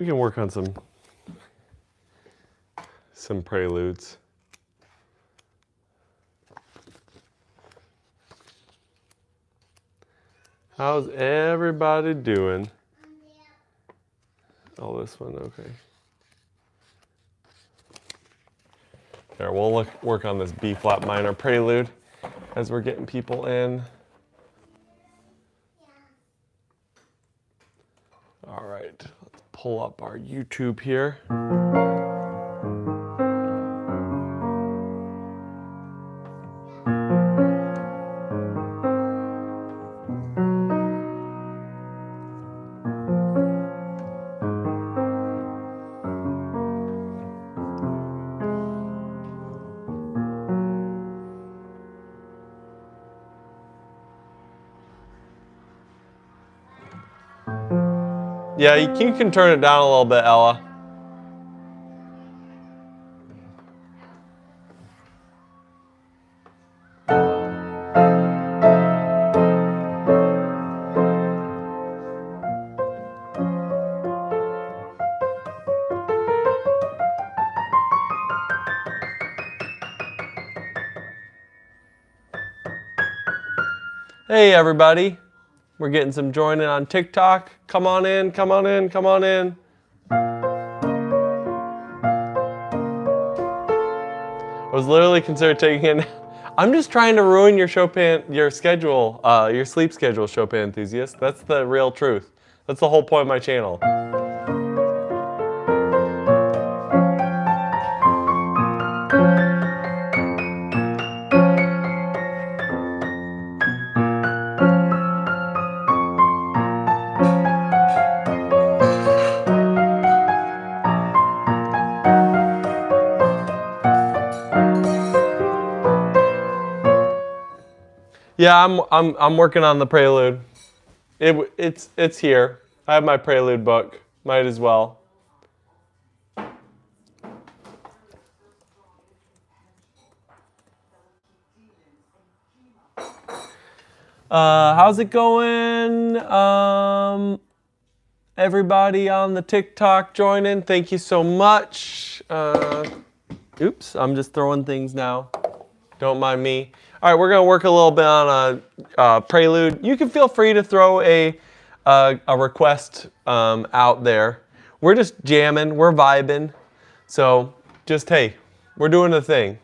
We can work on some preludes. How's everybody doing? Oh, this one, okay. There, we'll work on this B flat minor prelude as we're getting people in. All right, let's pull up our YouTube here. Yeah, you can turn it down a little bit, Ella. Hey, everybody. We're getting some joining on TikTok. Come on in, come on in, come on in. I was literally considering taking it. I'm just trying to ruin your Chopin, your schedule, your sleep schedule, Chopin enthusiast. That's the real truth. That's the whole point of my channel. Yeah, I'm working on the prelude. It's here. I have my prelude book. Might as well. How's it going? Everybody on the TikTok joining, thank you so much. Oops, I'm just throwing things now. Don't mind me. All right, we're gonna work a little bit on a prelude. You can feel free to throw a request out there. We're just jamming, we're vibing. So just, hey, we're doing the thing.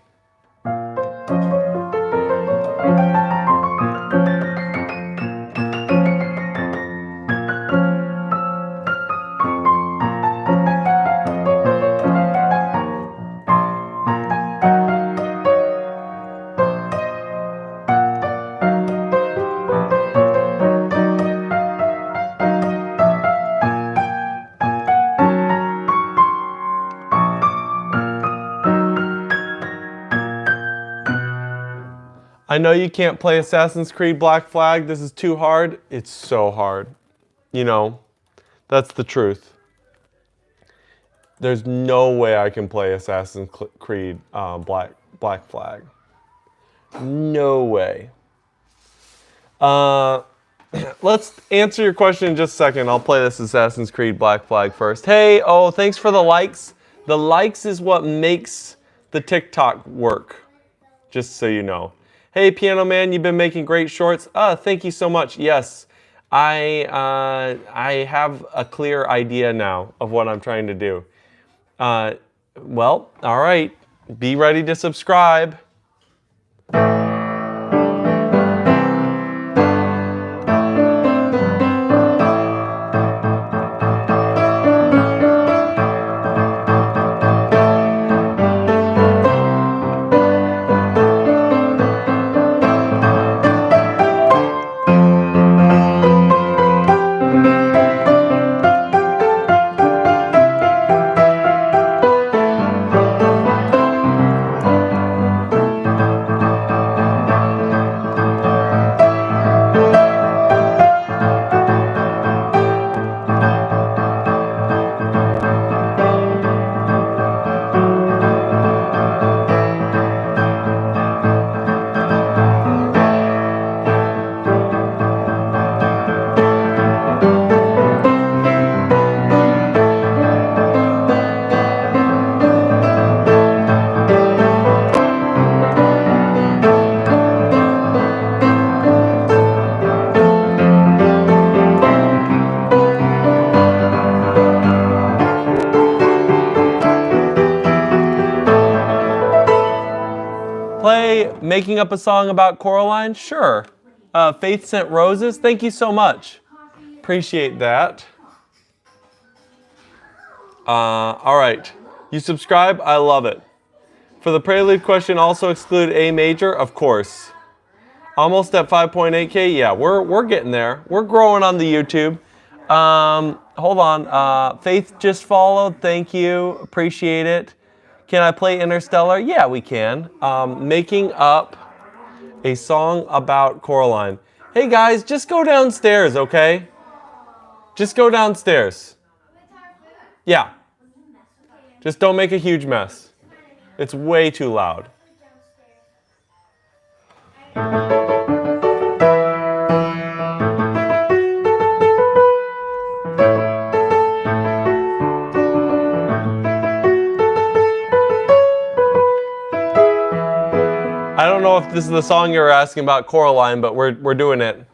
I know you can't play Assassin's Creed Black Flag. This is too hard. It's so hard. You know, that's the truth. There's no way I can play Assassin's Creed Black Flag. No way. Let's answer your question in just a second. I'll play this Assassin's Creed Black Flag first. Hey, oh, thanks for the likes. The likes is what makes the TikTok work, just so you know. Hey, Piano Man, you've been making great shorts. Thank you so much. Yes, I have a clear idea now of what I'm trying to do. Well, all right. Be ready to subscribe. Making up a song about Coraline? Sure. Faith Sent Roses? Thank you so much. Appreciate that. All right. You subscribe? I love it. For the prelude question, also exclude A major? Of course. Almost at 5.8K? Yeah, we're getting there. We're growing on the YouTube. Hold on. Faith just followed. Thank you. Appreciate it. Can I play Interstellar? Yeah, we can. Making up a song about Coraline. Hey guys, just go downstairs, okay? Just go downstairs. Yeah. Just don't make a huge mess. It's way too loud. I don't know if this is the song you were asking about, Coraline, but we're doing it.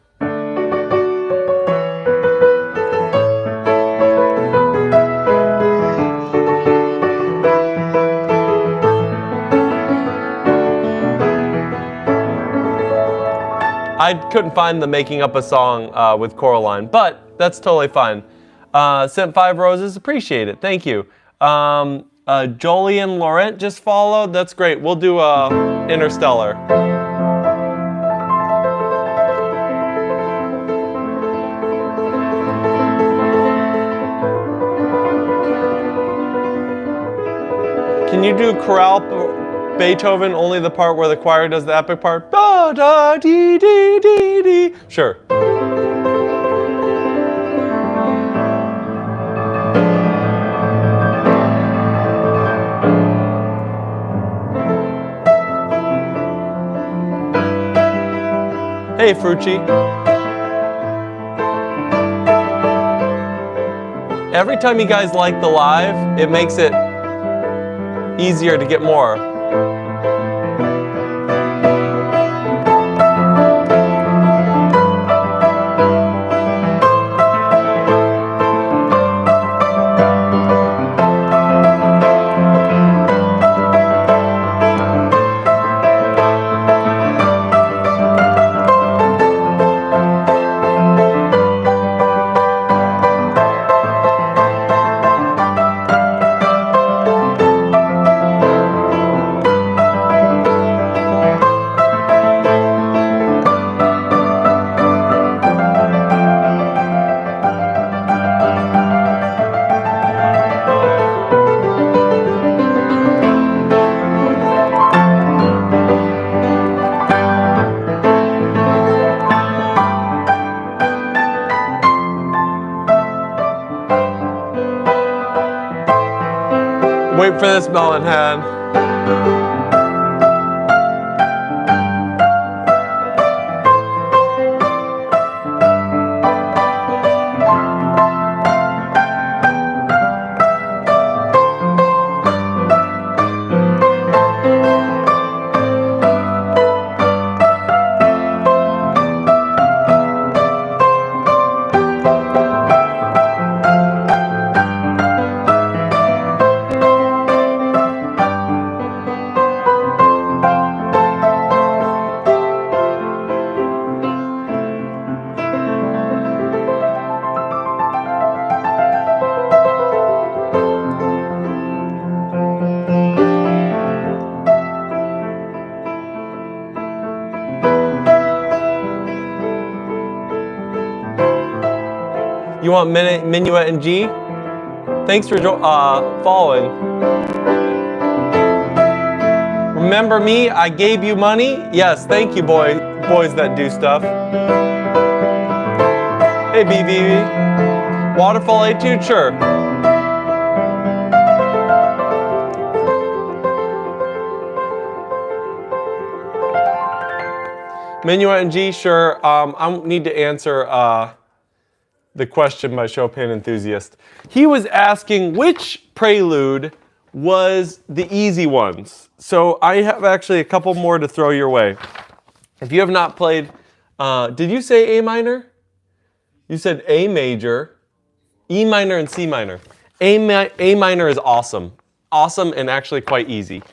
I couldn't find the making up a song with Coraline, but that's totally fine. Sent 5 roses, appreciate it, thank you. Jolie and Laurent just followed. That's great. We'll do Interstellar. Can you do chorale Beethoven, only the part where the choir does the epic part? Da da dee dee dee dee. Sure. Hey, Frucci. Every time you guys like the live, it makes it easier to get more. Wait for this melon head. You want minuet in G? Thanks for following. Remember me? I gave you money? Yes, thank you, boys that do stuff. Hey, BVV. Waterfall Etude? Sure. Minuet in G? Sure. I need to answer the question by Chopin enthusiast. He was asking which prelude was the easy ones. So I have actually a couple more to throw your way. If you have not played, did you say A minor? You said A major, E minor, and C minor. A minor is awesome. Awesome and actually quite easy.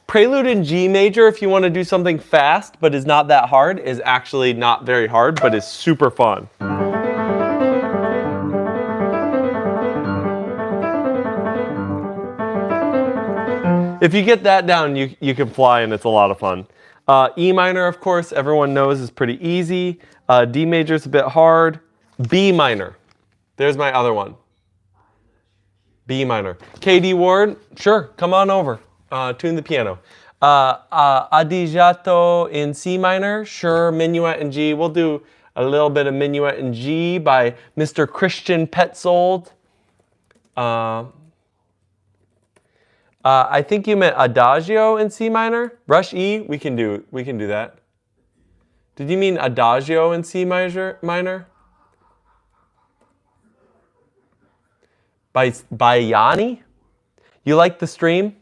Prelude in G major, if you want to do something fast but is not that hard, is actually not very hard, but is super fun. If you get that down, you can fly, and it's a lot of fun. E minor, of course, everyone knows is pretty easy. D major is a bit hard. B minor. There's my other one. B minor. KD Ward, sure, come on over. Tune the piano. Adagiato in C minor, sure. Minuet in G. We'll do a little bit of Minuet in G by Mr. Christian Petzold. I think you meant Adagio in C minor. Brush E, we can do that. Did you mean Adagio in C minor? By Yanni? You like the stream?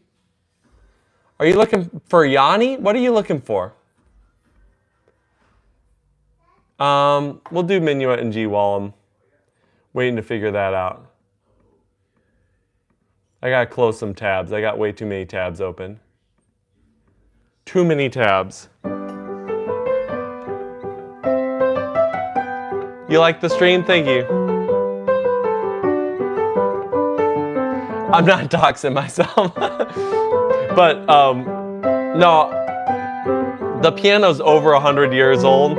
Are you looking for Yanni? What are you looking for? We'll do Minuet in G while I'm waiting to figure that out. I gotta close some tabs. I got way too many tabs open. Too many tabs. You like the stream? Thank you. I'm not doxing myself. But no, the piano's over 100 years old.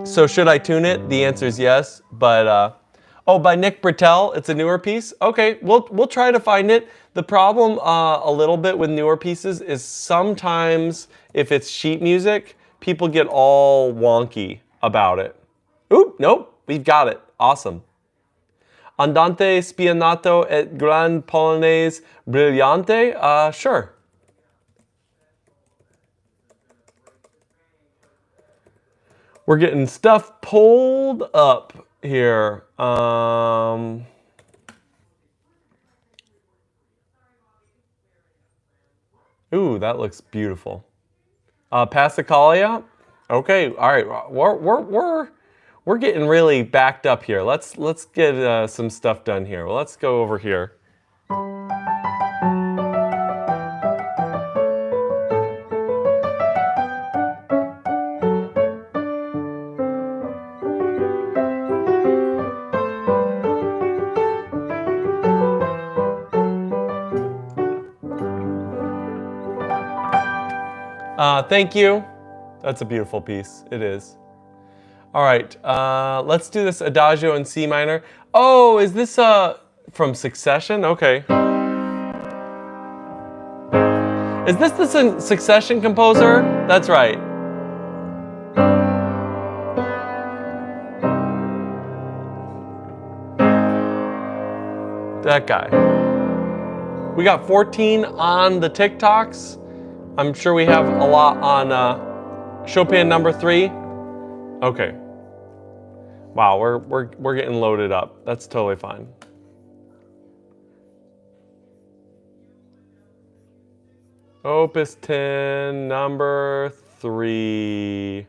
So should I tune it? The answer is yes, but oh, by Nick Britell, it's a newer piece? Okay, we'll try to find it. The problem a little bit with newer pieces is sometimes if it's sheet music, people get all wonky about it. Oop, nope, we've got it. Awesome. Andante spianato et gran polonaise brillante? Sure. We're getting stuff pulled up here. Ooh, that looks beautiful. Passacaglia? Okay, all right. We're getting really backed up here. Let's get some stuff done here. Well, let's go over here. Thank you. That's a beautiful piece. It is. All right, let's do this Adagio in C minor. Oh, is this from Succession? Okay. Is this the Succession composer? That's right. That guy. We got 14 on the TikToks. I'm sure we have a lot on Chopin number 3. Okay. Wow, we're getting loaded up. That's totally fine. Opus 10, number 3.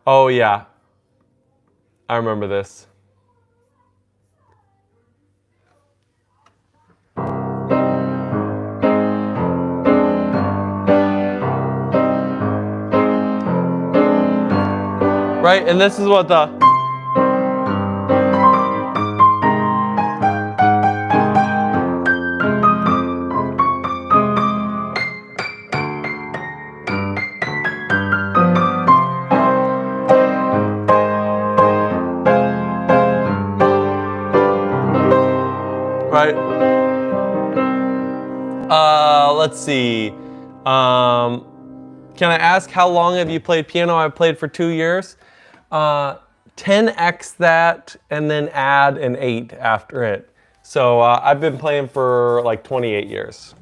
Oh yeah. I remember this. Right, and this is what the right. Let's see. Can I ask how long have you played piano? I've played for 2 years. 10x that and then add an 8 after it. So I've been playing for like 28 years.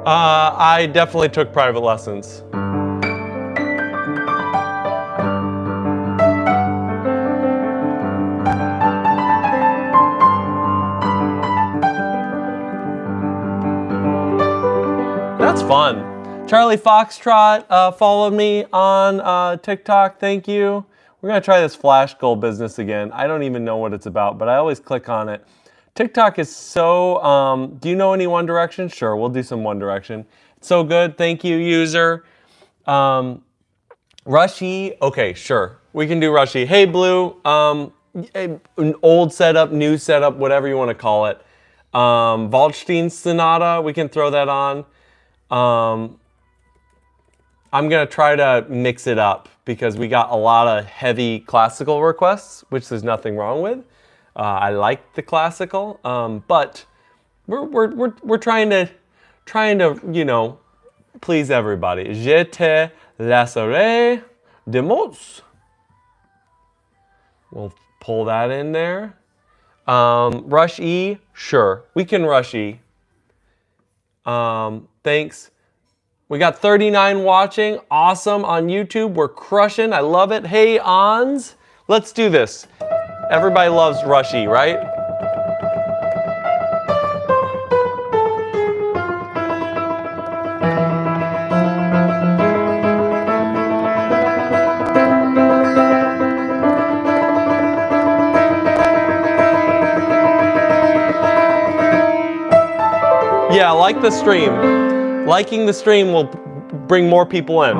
I definitely took private lessons. That's fun. Charlie Foxtrot followed me on TikTok. Thank you. We're going to try this flash goal business again. I don't even know what it's about, but I always click on it. TikTok is so, do you know any One Direction? Sure, we'll do some One Direction. It's so good. Thank you, user. Rushy. Okay, sure. We can do Rushy. Hey, Blue. An old setup, new setup, whatever you want to call it. Waldstein Sonata. We can throw that on. I'm going to try to mix it up because we got a lot of heavy classical requests, which there's nothing wrong with. I like the classical, but we're trying to you know, please everybody. Je te laisserai des mots. We'll pull that in there. Rush E, sure, we can rush E. Thanks. We got 39 watching. Awesome on YouTube. We're crushing. I love it. Hey, Ons. Let's do this. Everybody loves Rushy, right? Yeah, like the stream. Liking the stream will bring more people in.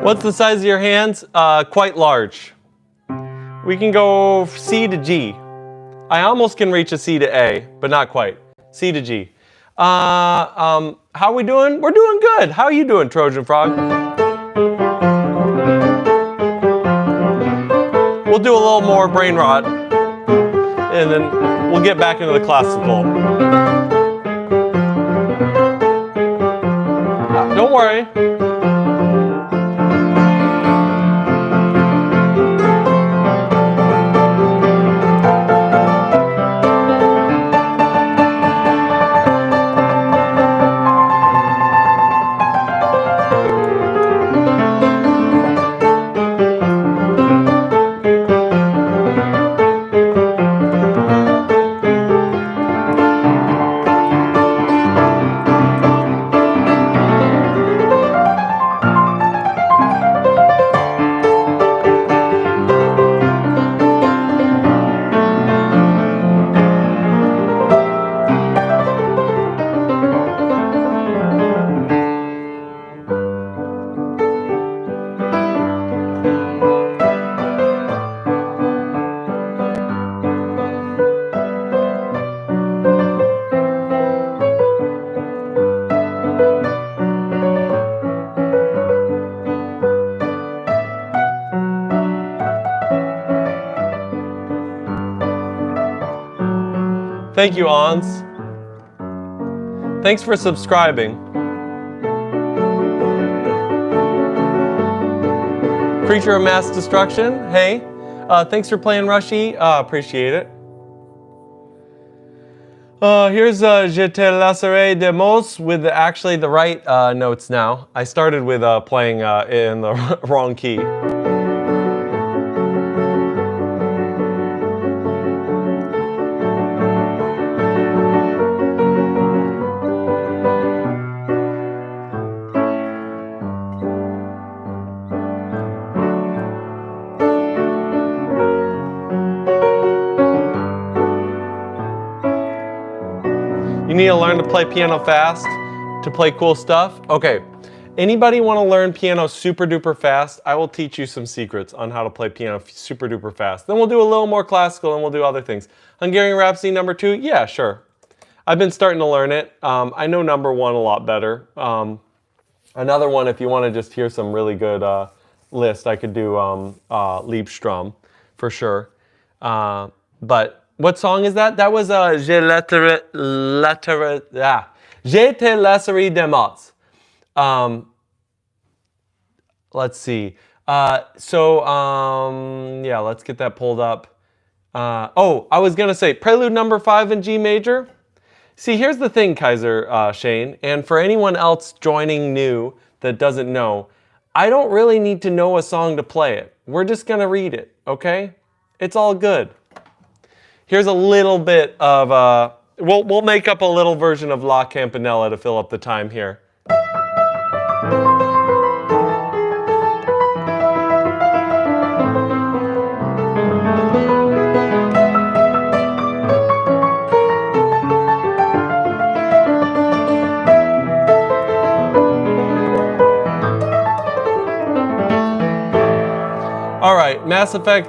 What's the size of your hands? Quite large. We can go C to G. I almost can reach a C to A, but not quite. C to G. How are we doing? We're doing good. How are you doing, Trojan Frog? We'll do a little more brain rot, and then we'll get back into the classical. Don't worry. Thank you, Ons. Thanks for subscribing. Creature of Mass Destruction, hey. Thanks for playing, Rushy. Appreciate it. Here's Je te laisserai des mots with actually the right notes now. I started with playing in the wrong key. You need to learn to play piano fast to play cool stuff. Okay, anybody want to learn piano super duper fast? I will teach you some secrets on how to play piano super duper fast. Then we'll do a little more classical and we'll do other things. Hungarian Rhapsody number 2, yeah, sure. I've been starting to learn it. I know number 1 a lot better. Another one, if you want to just hear some really good list, I could do Liebstrom for sure. But what song is that? That was Je te laisserai des mots. Let's see. Yeah, let's get that pulled up. Oh, I was going to say Prelude number 5 in G major. See, here's the thing, Kaiser Shane, and for anyone else joining new that doesn't know, I don't really need to know a song to play it. We're just going to read it, okay? It's all good. Here's a little bit of, we'll make up a little version of La Campanella to fill up the time here. All right, Mass Effect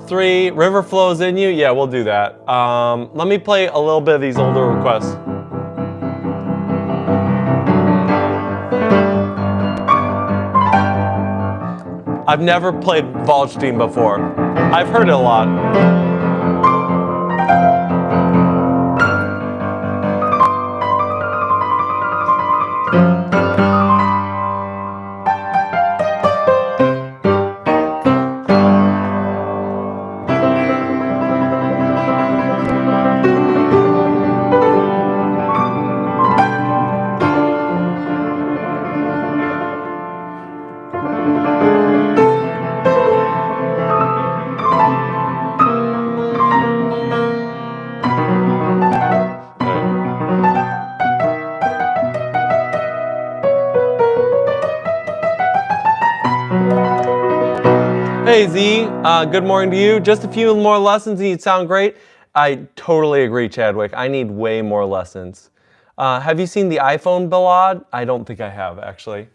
3, River Flows in You. Yeah, we'll do that. Let me play a little bit of these older requests. I've never played Waldstein before. I've heard it a lot. Hey Z, good morning to you. Just a few more lessons and you'd sound great. I totally agree, Chadwick. I need way more lessons. Have you seen the iPhone ballad? I don't think I have, actually.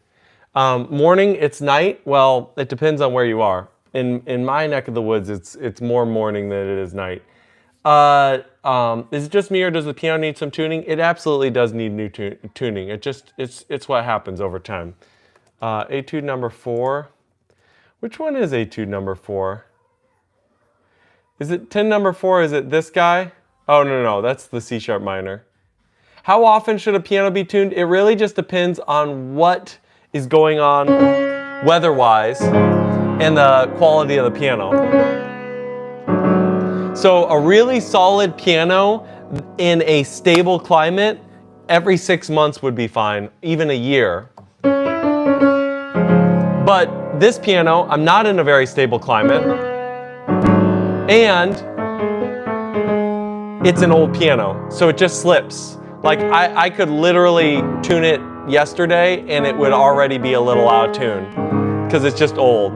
Morning, it's night. Well, it depends on where you are. In my neck of the woods, it's more morning than it is night. Is it just me or does the piano need some tuning? It absolutely does need new tuning. It's what happens over time. Etude number 4. Which one is Etude number 4? Is it 10 number 4? Is it this guy? Oh, no, that's the C sharp minor. How often should a piano be tuned? It really just depends on what is going on weather-wise and the quality of the piano. So a really solid piano in a stable climate, every 6 months would be fine, even a year. But this piano, I'm not in a very stable climate, and it's an old piano, so it just slips. Like I could literally tune it yesterday and it would already be a little out of tune because it's just old.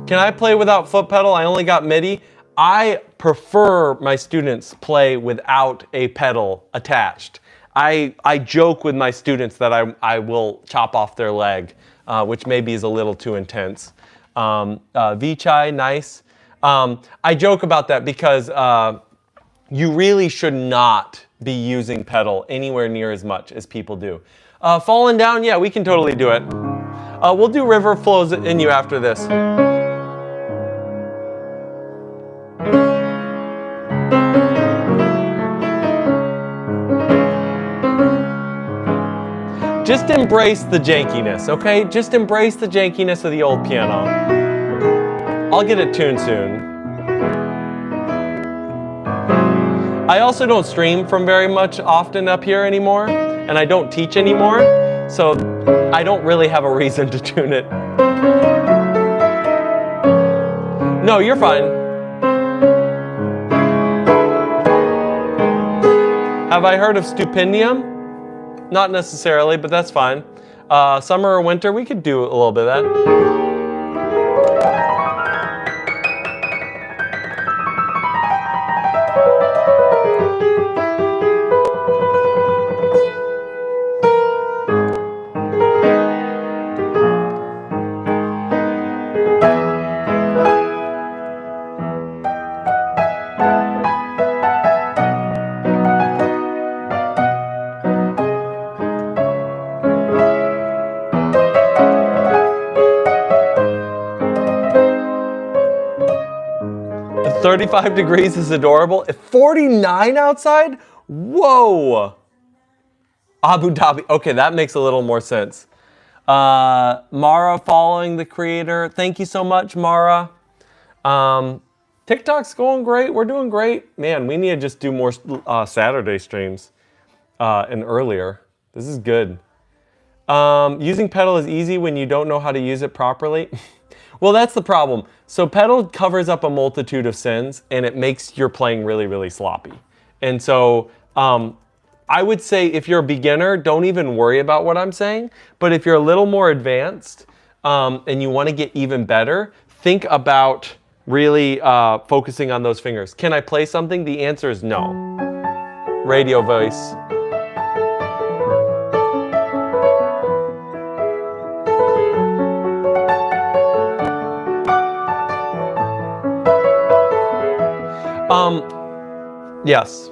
Can I play without foot pedal? I only got MIDI. I prefer my students play without a pedal attached. I joke with my students that I will chop off their leg, which maybe is a little too intense. Vichai, nice. I joke about that because you really should not be using pedal anywhere near as much as people do. Falling Down, yeah, we can totally do it. We'll do River Flows in You after this. Just embrace the jankiness, okay? Just embrace the jankiness of the old piano. I'll get it tuned soon. I also don't stream from very much often up here anymore, and I don't teach anymore, so I don't really have a reason to tune it. No, you're fine. Have I heard of Stupendium? Not necessarily, but that's fine. Summer or winter, we could do a little bit of that. 35 degrees is adorable. 49 outside? Whoa! Abu Dhabi. Okay, that makes a little more sense. Mara following the creator. Thank you so much, Mara. TikTok's going great. We're doing great. Man, we need to just do more Saturday streams and earlier. This is good. Using pedal is easy when you don't know how to use it properly. Well, that's the problem. So pedal covers up a multitude of sins, and it makes your playing really, really sloppy. And so I would say if you're a beginner, don't even worry about what I'm saying. But if you're a little more advanced and you want to get even better, think about really focusing on those fingers. Can I play something? The answer is no. Radio voice. Yes.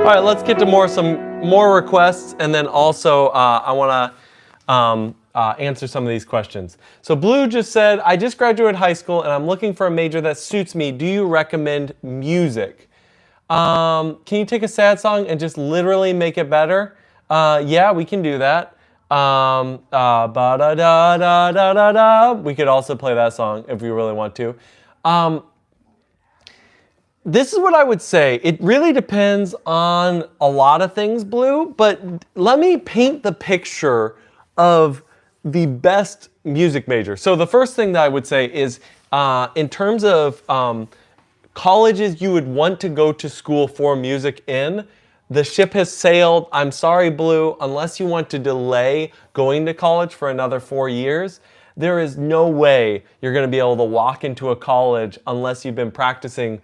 All right, let's get to some more requests, and then also I want to answer some of these questions. So Blue just said, I just graduated high school and I'm looking for a major that suits me. Do you recommend music? Can you take a sad song and just literally make it better? Yeah, we can do that. Ba-da-da-da-da-da-da. We could also play that song if we really want to. This is what I would say. It really depends on a lot of things, Blue, but let me paint the picture of the best music major. So the first thing that I would say is in terms of colleges you would want to go to school for music in, the ship has sailed. I'm sorry, Blue, unless you want to delay going to college for another 4 years, there is no way you're going to be able to walk into a college unless you've been practicing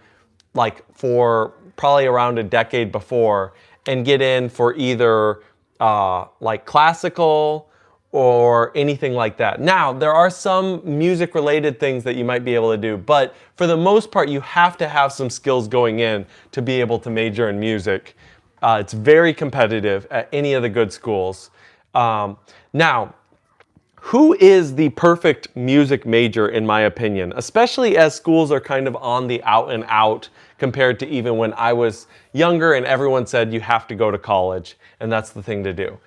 like for probably around a decade before and get in for either like classical or anything like that. Now, there are some music related things that you might be able to do, but for the most part, you have to have some skills going in to be able to major in music. It's very competitive at any of the good schools. Now, who is the perfect music major in my opinion, especially as schools are kind of on the out and out compared to even when I was younger and everyone said you have to go to college and that's the thing to do.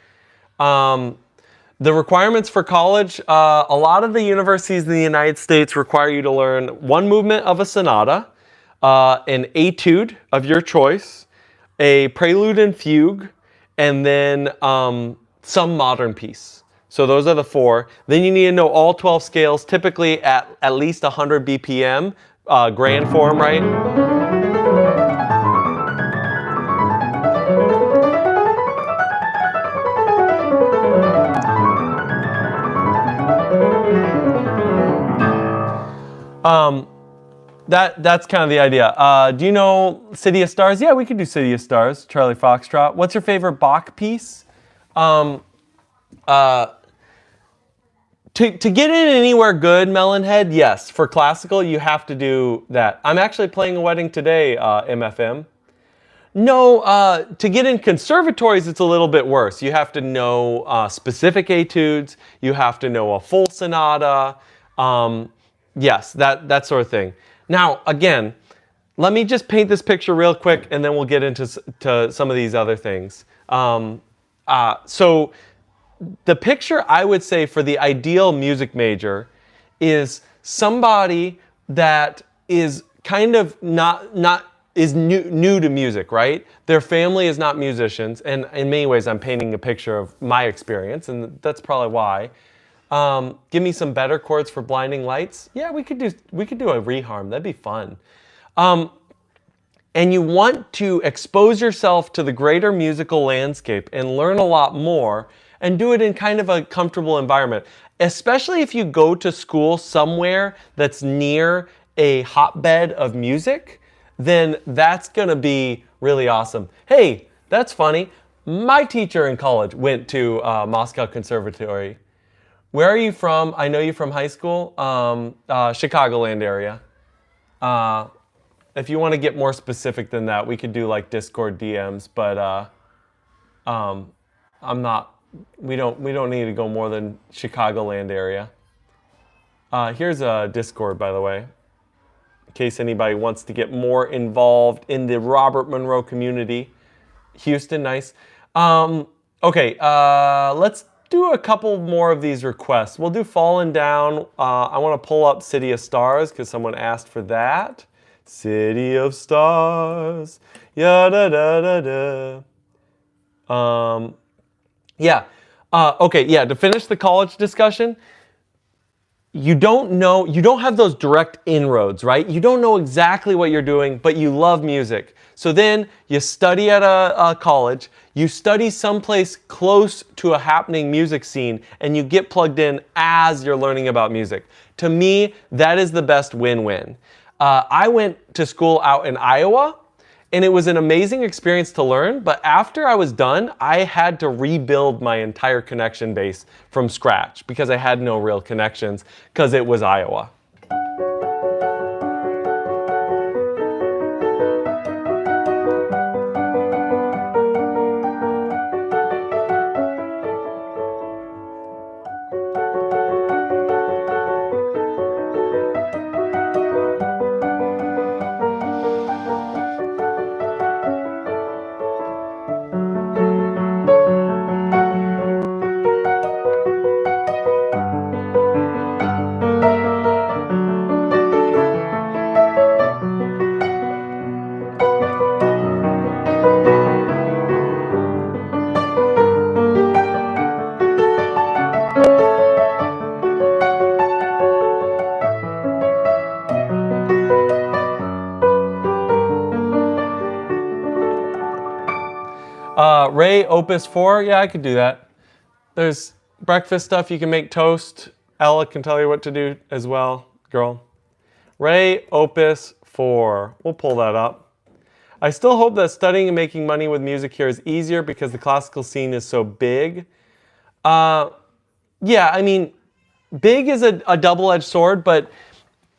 The requirements for college, a lot of the universities in the United States require you to learn one movement of a sonata, an etude of your choice, a prelude and fugue, and then some modern piece. So those are the 4. Then you need to know all 12 scales, typically at least 100 BPM, grand form, right? That's kind of the idea. Do you know City of Stars? Yeah, we could do City of Stars, Charlie Foxtrot. What's your favorite Bach piece? To get in anywhere good, Melonhead, yes. For classical, you have to do that. I'm actually playing a wedding today, MFM. No, to get in conservatories, it's a little bit worse. You have to know specific etudes. You have to know a full sonata. Yes, that sort of thing. Now, again, let me just paint this picture real quick, and then we'll get into some of these other things. So the picture I would say for the ideal music major is somebody that is kind of is new to music, right? Their family is not musicians, and in many ways I'm painting a picture of my experience, and that's probably why. Give me some better chords for blinding lights. Yeah, we could do a reharm. That'd be fun. And you want to expose yourself to the greater musical landscape and learn a lot more and do it in kind of a comfortable environment. Especially if you go to school somewhere that's near a hotbed of music, then that's gonna be really awesome. Hey, that's funny. My teacher in college went to Moscow Conservatory. Where are you from? I know you from high school. Chicagoland area. If you want to get more specific than that, we could do like Discord DMs, but I'm not. We don't need to go more than Chicagoland area. Here's a Discord, by the way, in case anybody wants to get more involved in the Robert Monroe community. Houston, nice. Okay, let's do a couple more of these requests. We'll do Fallen Down. I want to pull up City of Stars because someone asked for that. City of Stars. Ya da da da da. Yeah. Okay, yeah, to finish the college discussion, you don't have those direct inroads, right? You don't know exactly what you're doing, but you love music. So then you study at a college, you study someplace close to a happening music scene, and you get plugged in as you're learning about music. To me, that is the best win-win. I went to school out in Iowa, and it was an amazing experience to learn, but after I was done, I had to rebuild my entire connection base from scratch because I had no real connections because it was Iowa. Ray, Opus 4, yeah, I could do that. There's breakfast stuff, you can make toast. Ella can tell you what to do as well, girl. Ray, Opus 4, we'll pull that up. I still hope that studying and making money with music here is easier because the classical scene is so big. Yeah, I mean, big is a double-edged sword, but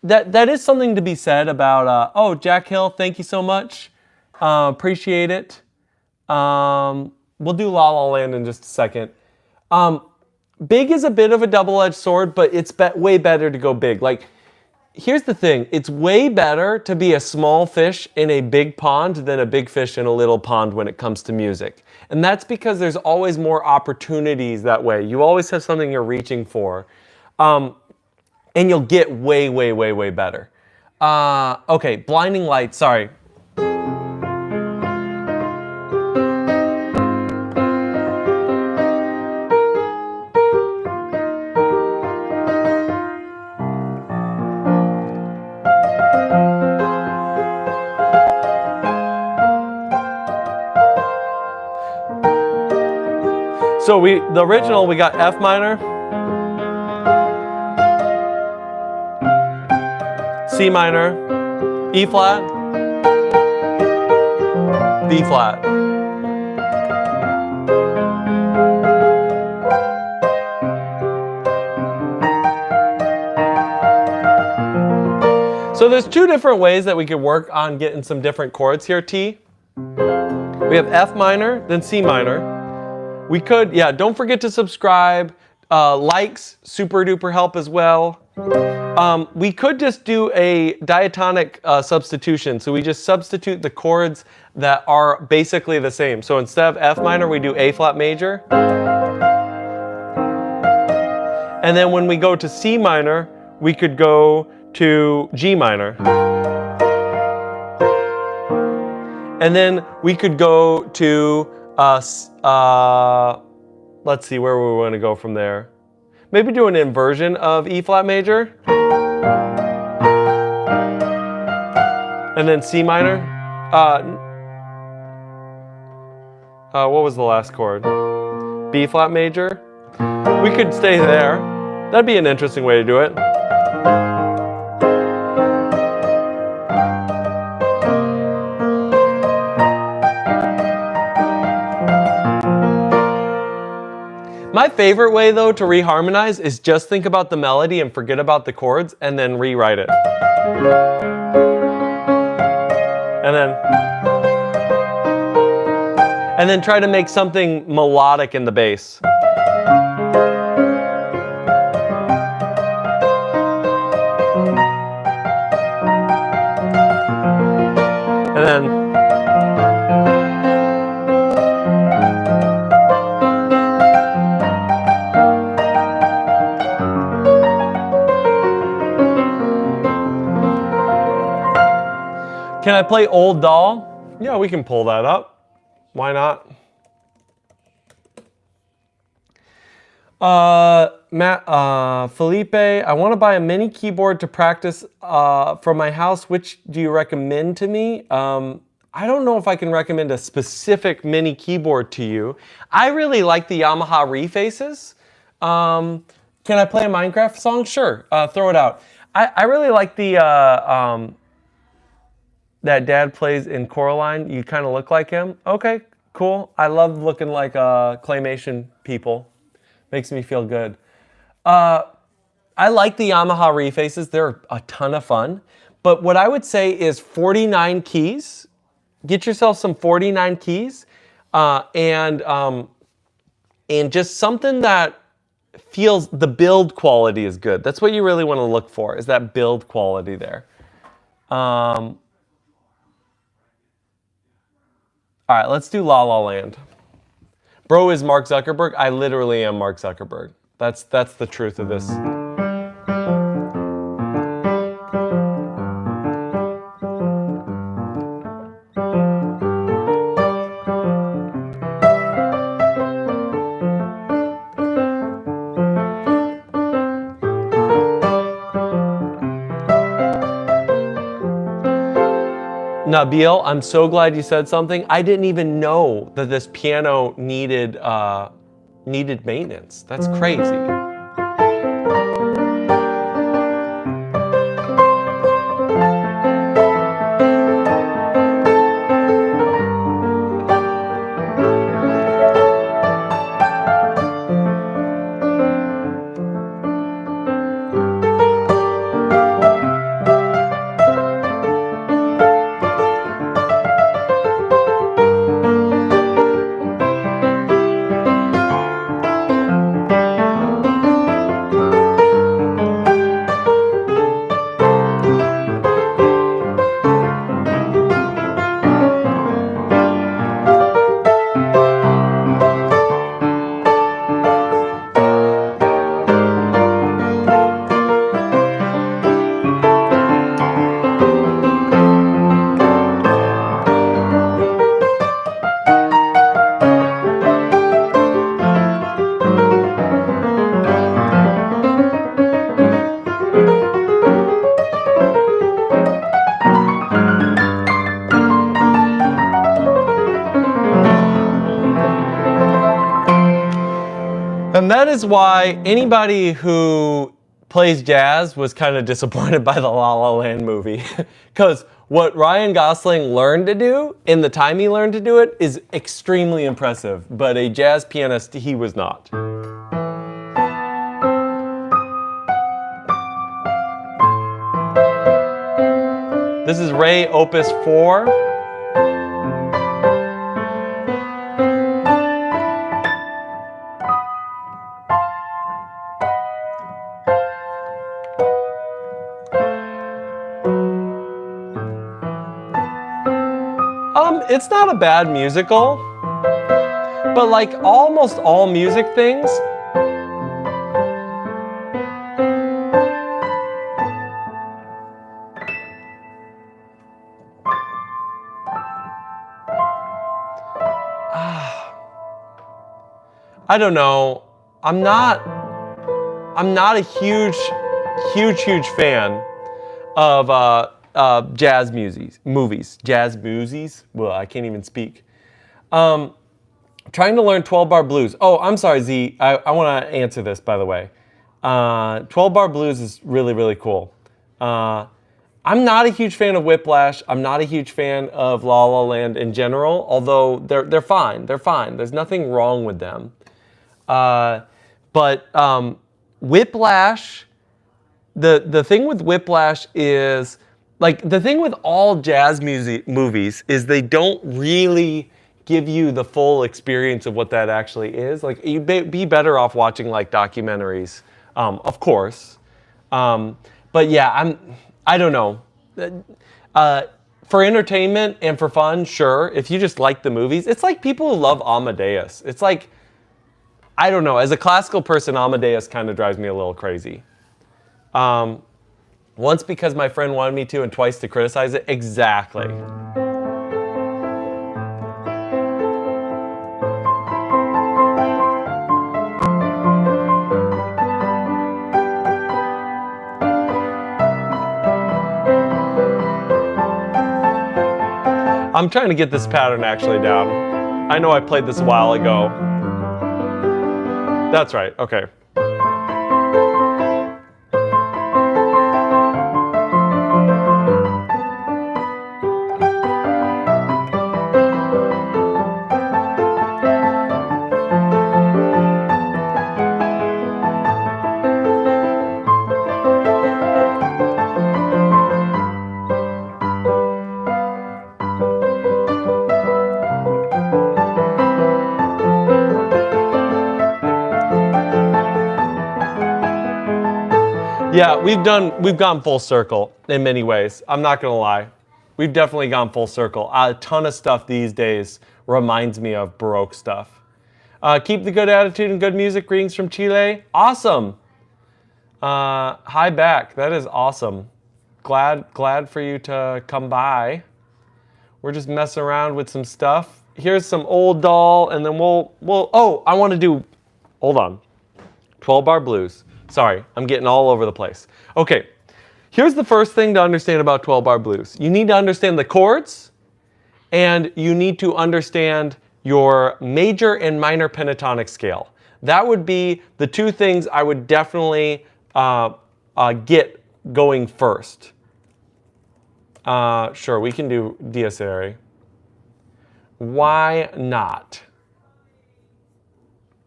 that is something to be said about, oh, Jack Hill, thank you so much. Appreciate it. We'll do La La Land in just a second. big is a bit of a double-edged sword, but it's way better to go big. Like, here's the thing. It's way better to be a small fish in a big pond than a big fish in a little pond when it comes to music. And that's because there's always more opportunities that way. You always have something you're reaching for. And you'll get way, way, way, way better. Okay, blinding lights, sorry. So the original, we got F minor, C minor, E flat, B flat. So there's two different ways that we could work on getting some different chords here, T. We have F minor, then C minor. We could, yeah, don't forget to subscribe. Likes, super duper help as well. We could just do a diatonic substitution. So we just substitute the chords that are basically the same. So instead of F minor, we do A flat major. And then when we go to C minor, we could go to G minor. And then we could go to let's see where we want to go from there. Maybe do an inversion of E flat major. And then C minor. What was the last chord? B flat major. We could stay there. That'd be an interesting way to do it. My favorite way, though, to reharmonize is just think about the melody and forget about the chords and then rewrite it. And then try to make something melodic in the bass. And then can I play Old Doll? Yeah, we can pull that up. Why not? Felipe, I want to buy a mini keyboard to practice from my house. Which do you recommend to me? I don't know if I can recommend a specific mini keyboard to you. I really like the Yamaha Refaces. Can I play a Minecraft song? Sure, throw it out. I really like the that dad plays in Coraline. You kind of look like him. Okay, cool. I love looking like claymation people. Makes me feel good. I like the Yamaha Refaces. They're a ton of fun. But what I would say is 49 keys. Get yourself some 49 keys and just something that feels the build quality is good. That's what you really want to look for, is that build quality there. All right, let's do La La Land. Bro is Mark Zuckerberg. I literally am Mark Zuckerberg. That's the truth of this. Nabil, I'm so glad you said something. I didn't even know that this piano needed maintenance. That's crazy. And that is why anybody who plays jazz was kind of disappointed by the La La Land movie. Because what Ryan Gosling learned to do in the time he learned to do it is extremely impressive. But a jazz pianist, he was not. This is Ray Opus 4. It's not a bad musical, but like almost all music things, I don't know. I'm not a huge fan of jazz movies. Jazz movies? Well, I can't even speak. Trying to learn 12-bar blues. Oh, I'm sorry, Z. I want to answer this, by the way. 12-bar blues is really, really cool. I'm not a huge fan of Whiplash. I'm not a huge fan of La La Land in general, although they're fine. They're fine. There's nothing wrong with them. But Whiplash, the thing with Whiplash is, like, the thing with all jazz music movies is they don't really give you the full experience of what that actually is. Like, you'd be better off watching, like, documentaries, of course. But yeah, I don't know. For entertainment and for fun, sure. If you just like the movies, it's like people who love Amadeus. It's like, I don't know. As a classical person, Amadeus kind of drives me a little crazy. Once because my friend wanted me to, and twice to criticize it. Exactly. I'm trying to get this pattern actually down. I know I played this a while ago. That's right, okay. Yeah, we've gone full circle in many ways. I'm not gonna lie. We've definitely gone full circle. A ton of stuff these days reminds me of Baroque stuff. Keep the good attitude and good music. Greetings from Chile. Awesome. Hi back. That is awesome. Glad for you to come by. We're just messing around with some stuff. Here's some old doll, and then oh, I want to do, hold on. 12-bar blues. Sorry, I'm getting all over the place. Okay, here's the first thing to understand about 12-bar blues. You need to understand the chords, and you need to understand your major and minor pentatonic scale. That would be the two things I would definitely get going first. Sure, we can do Dies Irae. Why not?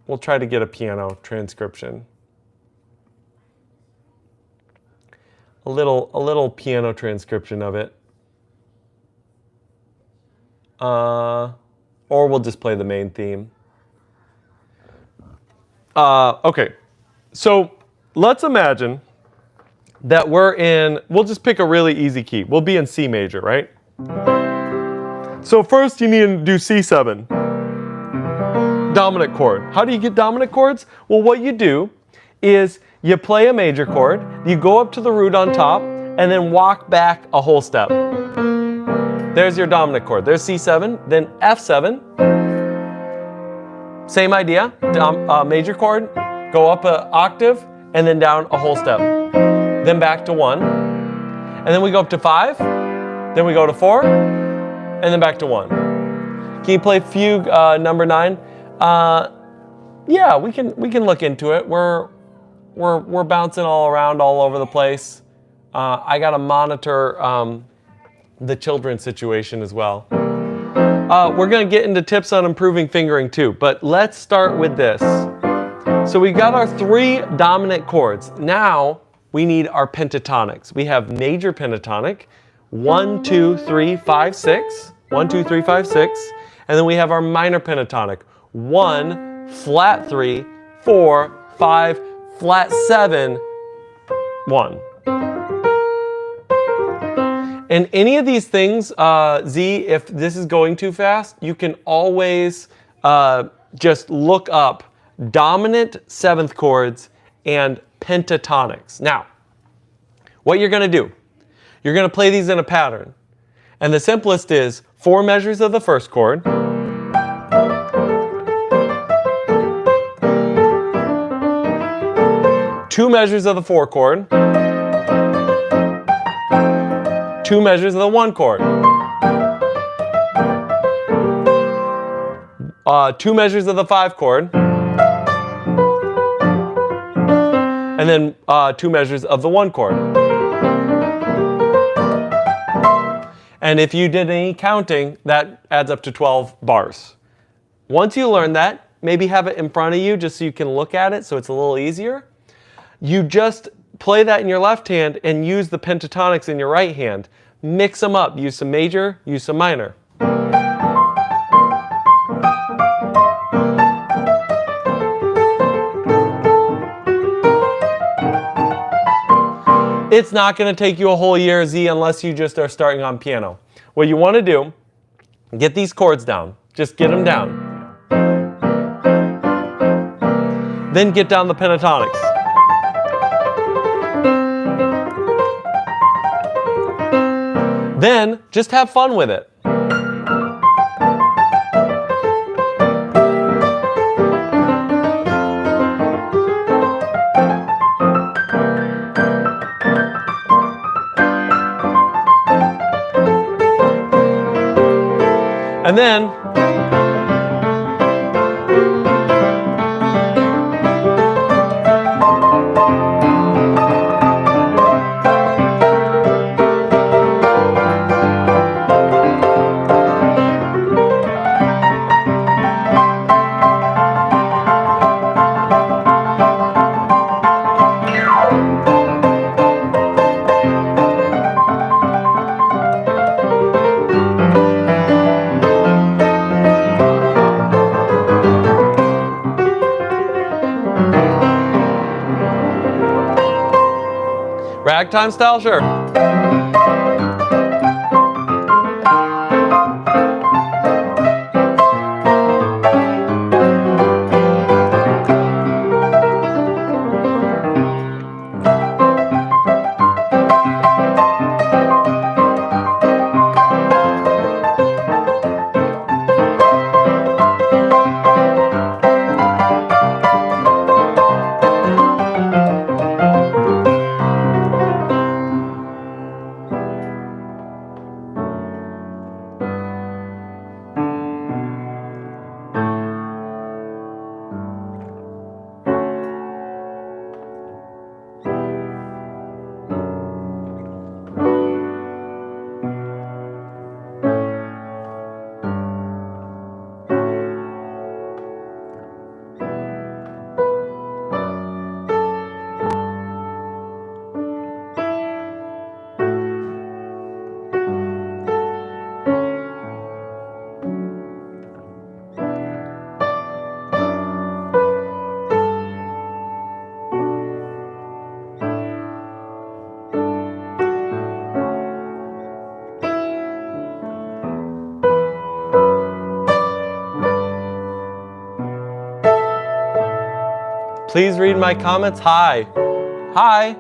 We'll try to get a piano transcription. A little piano transcription of it. Or we'll just play the main theme. Okay, so let's imagine that we'll just pick a really easy key. We'll be in C major, right? So first you need to do C7. Dominant chord. How do you get dominant chords? Well, what you do is you play a major chord, you go up to the root on top, and then walk back a whole step. There's your dominant chord. There's C7, then F7. Same idea, major chord, go up an octave, and then down a whole step. Then back to 1, and then we go up to 5, then we go to 4, and then back to 1. Can you play fugue number 9? Yeah, we can look into it. We're bouncing all around all over the place. I got to monitor the children's situation as well. We're going to get into tips on improving fingering too, but let's start with this. So we got our 3 dominant chords. Now we need our pentatonics. We have major pentatonic, 1, 2, 3, 5, 6, 1, 2, 3, 5, 6, and then we have our minor pentatonic, 1, flat 3, 4, 5, flat 7, 1. And any of these things, Z, if this is going too fast, you can always just look up dominant 7th chords and pentatonics. Now, what you're going to do, you're going to play these in a pattern. And the simplest is 4 measures of the 1st chord, 2 measures of the 4 chord, 2 measures of the 1 chord, 2 measures of the 5 chord, and then 2 measures of the 1 chord. And if you did any counting, that adds up to 12 bars. Once you learn that, maybe have it in front of you just so you can look at it so it's a little easier. You just play that in your left hand and use the pentatonics in your right hand. Mix them up. Use some major, use some minor. It's not going to take you a whole year, Z, unless you just are starting on piano. What you want to do, get these chords down. Just get them down. Then get down the pentatonics. Then just have fun with it. And then ragtime style, sure. Please read my comments. Hi. Hi.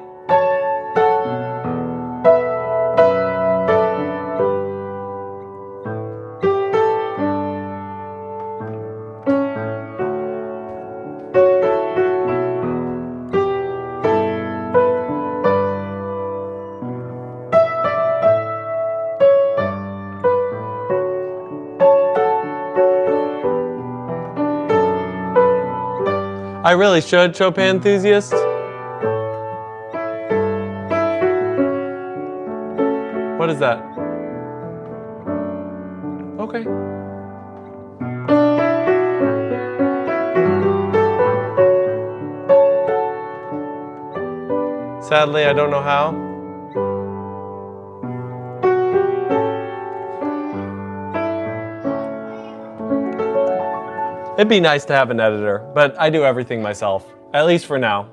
I really should, Chopin enthusiast. What is that? Okay. Sadly, I don't know how. It'd be nice to have an editor, but I do everything myself, at least for now.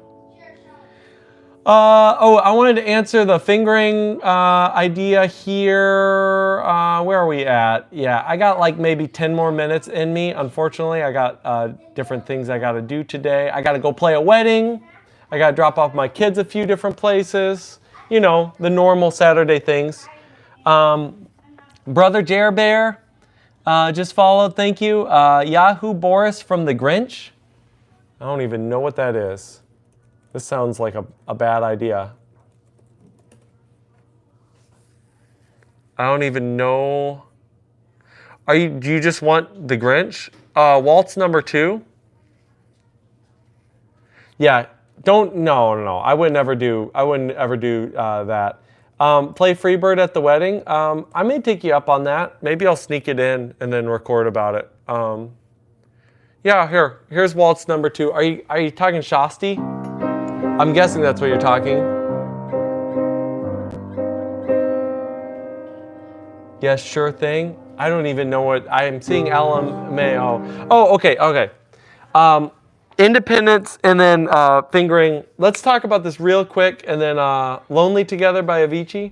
I wanted to answer the fingering idea here. Where are we at? Yeah, I got like maybe 10 more minutes in me. Unfortunately, I got different things I got to do today. I got to go play a wedding. I got to drop off my kids a few different places. You know, the normal Saturday things. Brother Jer Bear just followed. Thank you. Yahoo Boris from the Grinch. I don't even know what that is. This sounds like a bad idea. I don't even know. Do you just want the Grinch? Waltz number 2? Yeah, no. I wouldn't ever do that. Play Freebird at the wedding. I may take you up on that. Maybe I'll sneak it in and then record about it. Yeah, here's Waltz number 2. Are you talking Shasti? I'm guessing that's what you're talking. Yes, sure thing. I don't even know what I'm seeing. LMAO. Oh, okay. Independence and then fingering. Let's talk about this real quick and then Lonely Together by Avicii.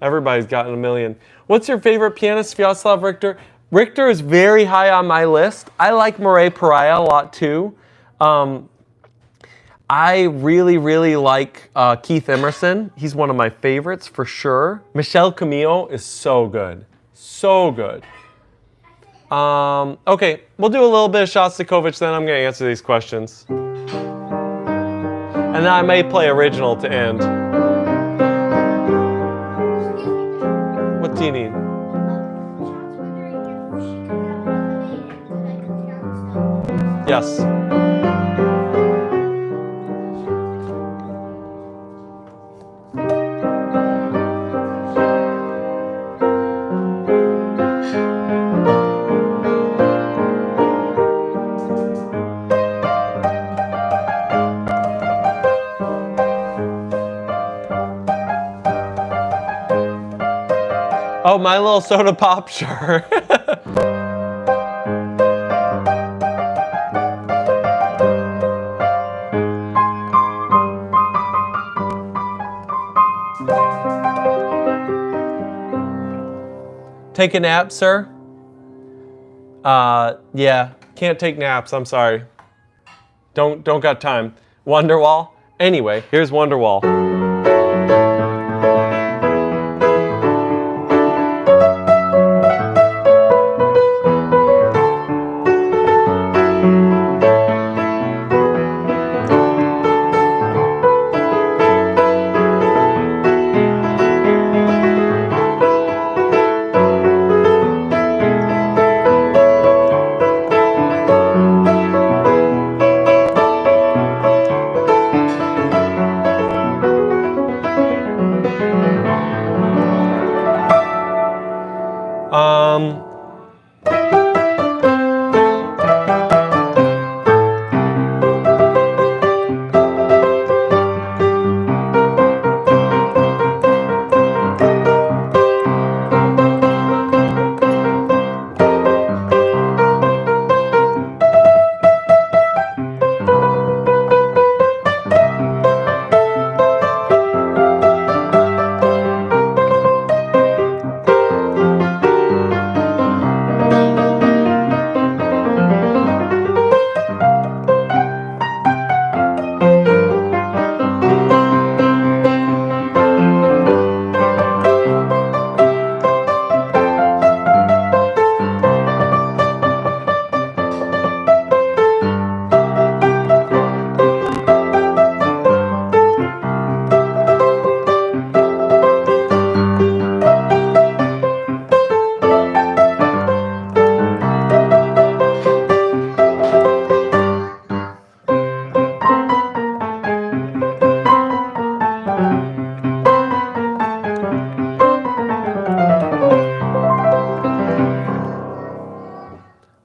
Everybody's gotten a million. What's your favorite pianist? Sviatoslav Richter. Richter is very high on my list. I like Murray Pariah a lot too. I really like Keith Emerson. He's one of my favorites for sure. Michel Camillo is so good. So good. Okay, we'll do a little bit of Shostakovich, then I'm going to answer these questions. And then I may play original to end. What do you need? Yes. Oh, My Little Soda Pop, sure. Take a nap, sir? Yeah, can't take naps, I'm sorry. Don't got time. Wonderwall? Anyway, here's Wonderwall.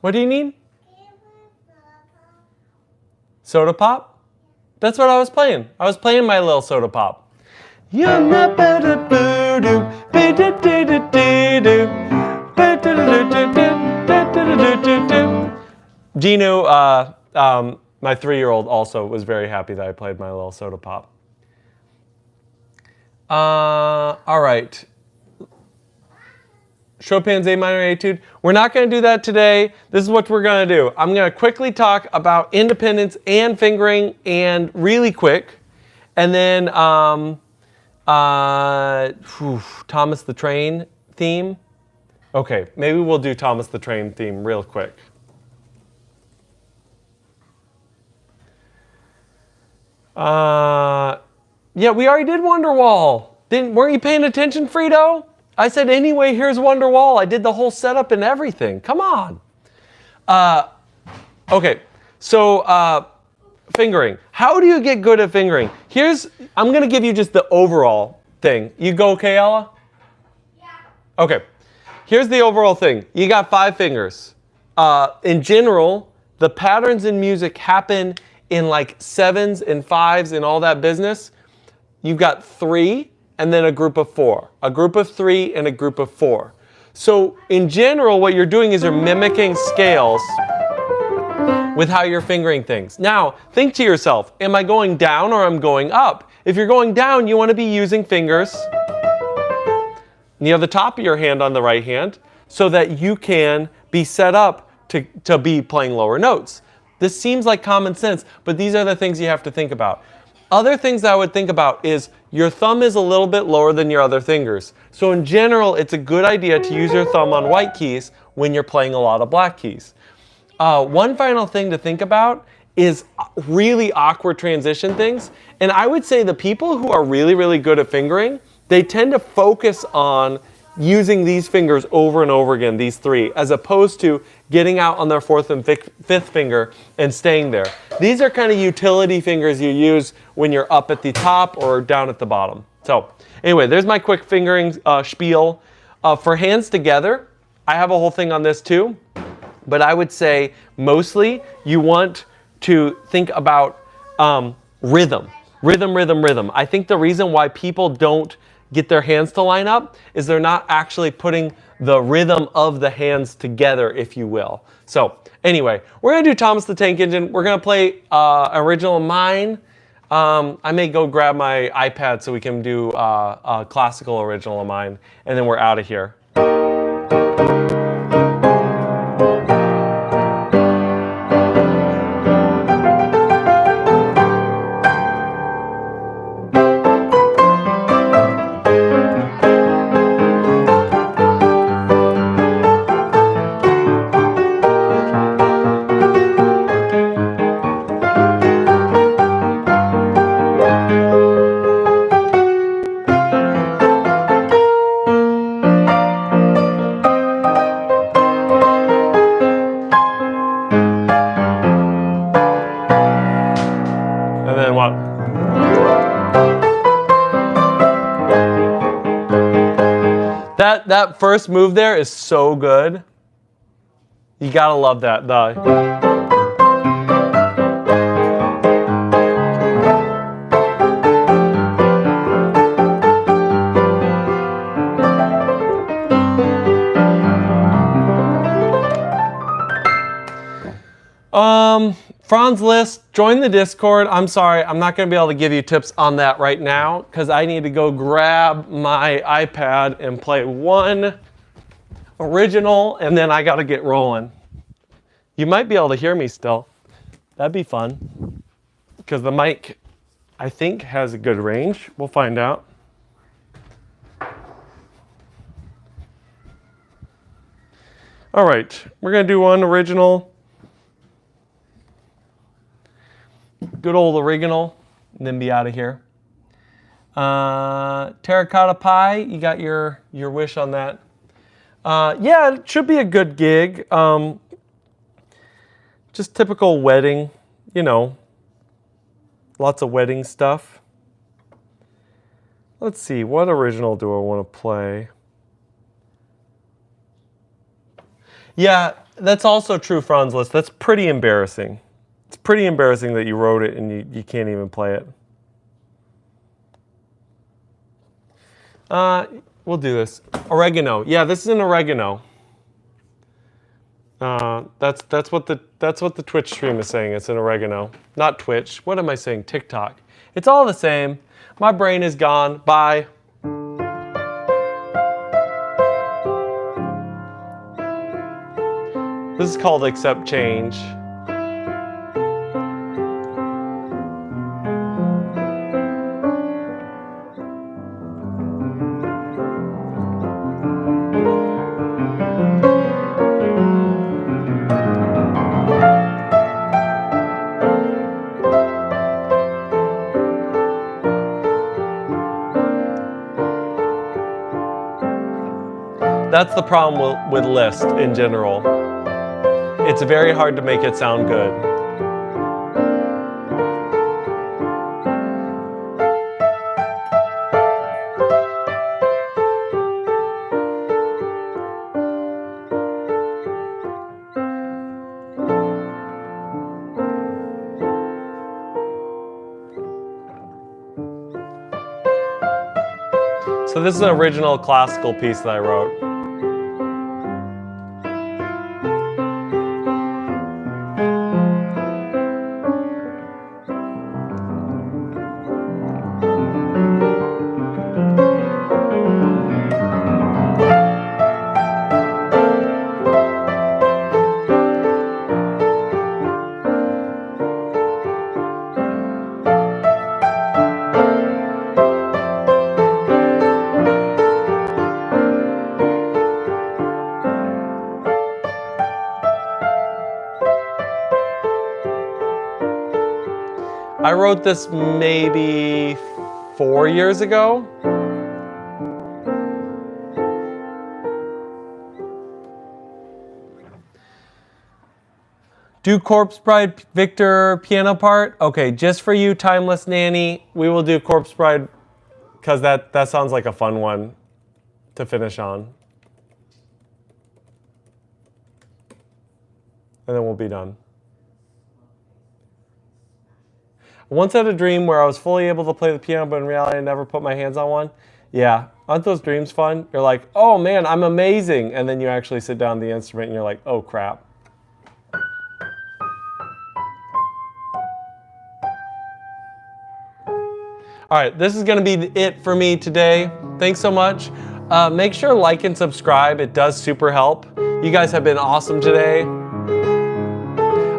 What do you need? Soda pop? That's what I was playing. I was playing my little soda pop. You're not better boo-doo, be-do-do-do-do-do, be-do-do-do-do-do-do-do-do. Gino, my 3-year-old, also was very happy that I played my little soda pop. All right. Chopin's A minor etude. We're not going to do that today. This is what we're going to do. I'm going to quickly talk about independence and fingering, and really quick. And then Thomas the Train theme. Okay, maybe we'll do Thomas the Train theme real quick. Yeah, we already did Wonderwall. Weren't you paying attention, Frito? I said, anyway, here's Wonderwall. I did the whole setup and everything. Come on. Okay, so fingering. How do you get good at fingering? I'm going to give you just the overall thing. You go, okay, Ella? Yeah. Okay, here's the overall thing. You got 5 fingers. In general, the patterns in music happen in like 7s and 5s and all that business. You've got 3. And then a group of 4, a group of 3, and a group of 4. So in general, what you're doing is you're mimicking scales with how you're fingering things. Now, think to yourself, am I going down or I'm going up? If you're going down, you want to be using fingers near the top of your hand on the right hand so that you can be set up to be playing lower notes. This seems like common sense, but these are the things you have to think about. Other things I would think about is your thumb is a little bit lower than your other fingers. So in general, it's a good idea to use your thumb on white keys when you're playing a lot of black keys. One final thing to think about is really awkward transition things. And I would say the people who are really, really good at fingering, they tend to focus on using these fingers over and over again, these 3, as opposed to getting out on their 4th and 5th finger and staying there. These are kind of utility fingers you use when you're up at the top or down at the bottom. So anyway, there's my quick fingering spiel. For hands together, I have a whole thing on this too, but I would say mostly you want to think about rhythm. Rhythm. I think the reason why people don't get their hands to line up is they're not actually putting the rhythm of the hands together, if you will. So anyway, we're going to do Thomas the Tank Engine. We're going to play original of mine. I may go grab my iPad so we can do a classical original of mine, and then we're out of here. That first move there is so good. You gotta love that. Franz Liszt, join the Discord. I'm sorry, I'm not going to be able to give you tips on that right now because I need to go grab my iPad and play one original, and then I got to get rolling. You might be able to hear me still. That'd be fun because the mic, I think, has a good range. We'll find out. All right, we're going to do one original. Good old original, and then be out of here. Terracotta Pie, you got your wish on that. Yeah, it should be a good gig. Just typical wedding, you know, lots of wedding stuff. Let's see, what original do I want to play? Yeah, That's also true, Franz Liszt. That's pretty embarrassing. It's pretty embarrassing that you wrote it and you can't even play it. We'll do this. Oregano. Yeah, this is an oregano. That's what the Twitch stream is saying. It's an oregano. Not Twitch. What am I saying? TikTok. It's all the same. My brain is gone. Bye. This is called accept change. That's the problem with Liszt in general. It's very hard to make it sound good. So this is an original classical piece that I wrote. I wrote this maybe 4 years ago. Do Corpse Bride Victor piano part? Okay, just for you, Timeless Nanny, we will do Corpse Bride because that sounds like a fun one to finish on. And then we'll be done. I once had a dream where I was fully able to play the piano, but in reality I never put my hands on one. Yeah, aren't those dreams fun? You're like, oh man, I'm amazing. And then you actually sit down the instrument and you're like, oh crap. All right, this is gonna be it for me today. Thanks so much. Make sure to like and subscribe. It does super help. You guys have been awesome today.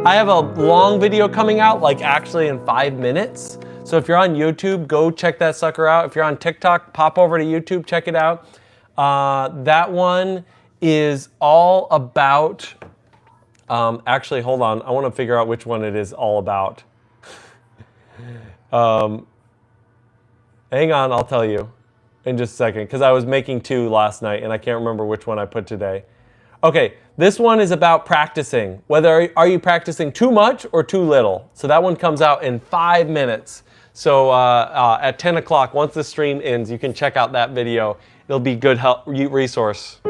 I have a long video coming out, like actually in 5 minutes. So if you're on YouTube, go check that sucker out. If you're on TikTok, pop over to YouTube, check it out. That one is all about, actually, hold on. I want to figure out which one it is all about. Hang on, I'll tell you in just a second, because I was making 2 last night and I can't remember which one I put today. Okay, this one is about practicing. Whether are you practicing too much or too little? So that one comes out in 5 minutes. So at 10 o'clock, once the stream ends, you can check out that video. It'll be a good resource.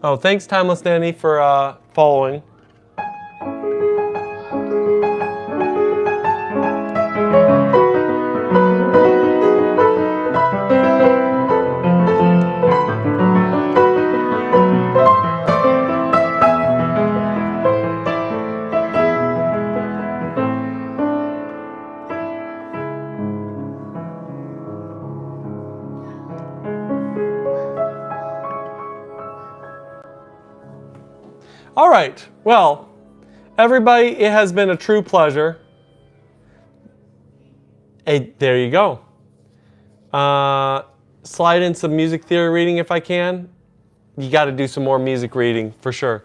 Oh, thanks, Timeless Nanny, for following. All right, well, everybody, it has been a true pleasure. Hey, there you go. Slide in some music theory reading if I can. You got to do some more music reading for sure.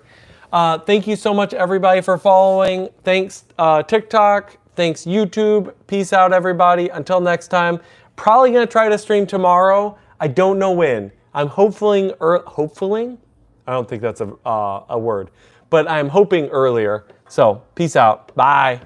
Thank you so much, everybody, for following. Thanks, TikTok. Thanks, YouTube. Peace out, everybody. Until next time. Probably going to try to stream tomorrow. I don't know when. I'm hopefully, I don't think that's a word, but I'm hoping earlier. So, peace out. Bye.